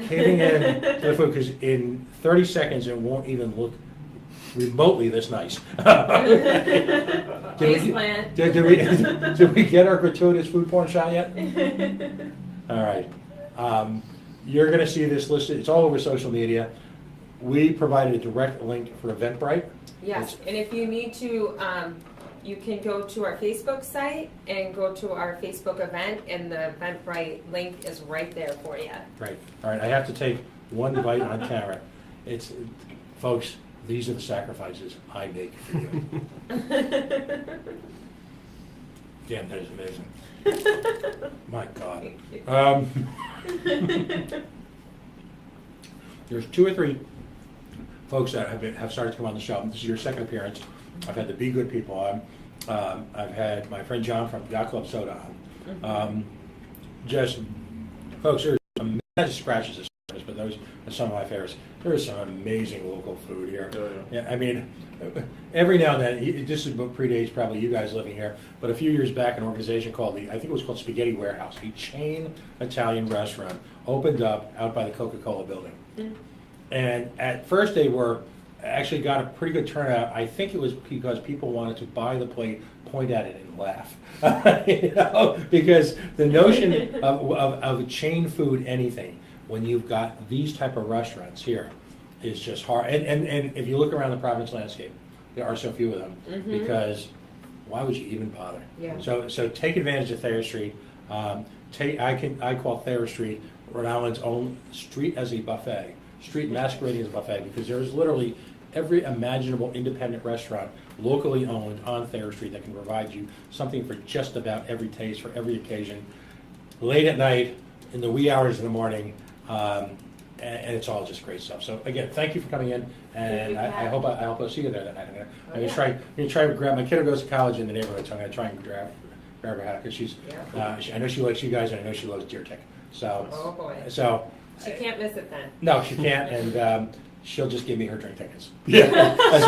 caving in to the food? Because in 30 seconds, it won't even look remotely this nice. Did we get our gratuitous food porn shot yet? All right. You're going to see this listed. It's all over social media. We provided a direct link for Eventbrite. Yes, and if you need to, you can go to our Facebook site and go to our Facebook event, and the Eventbrite link is right there for you. Right. All right. I have to take one bite on camera. Folks, these are the sacrifices I make for you. Damn, that is amazing. My God. There's 2 or 3 folks that have started to come on the show. This is your second appearance. I've had the Be Good people on. I've had my friend John from Yacht Club Soda on. Just, folks, there's not just scratches the surface, but those are some of my favorites. There is some amazing local food here. Oh, yeah. I mean, every now and then, this is what predates probably you guys living here, but a few years back, an organization called I think it was called Spaghetti Warehouse, a chain Italian restaurant, opened up out by the Coca-Cola building. And at first they actually got a pretty good turnout. I think it was because people wanted to buy the plate, point at it, and laugh. Because the notion of chain food anything, when you've got these type of restaurants here, is just hard. And if you look around the Providence landscape, there are so few of them, because why would you even bother? Yeah. So take advantage of Thayer Street. I call Thayer Street Rhode Island's own street as a buffet. Street masquerading as a buffet, because there's literally every imaginable independent restaurant locally owned on Thayer Street that can provide you something for just about every taste, for every occasion, late at night, in the wee hours of the morning, and it's all just great stuff. So again, thank you for coming in, and I hope I'll see you there that night. I'm gonna try to grab my kiddo goes to college in the neighborhood, so I'm gonna try and grab her hat, because she's I know she likes you guys, and I know she loves deer tick. So Oh boy. so. She can't miss it then. No, she can't, and she'll just give me her drink tickets. Yeah, as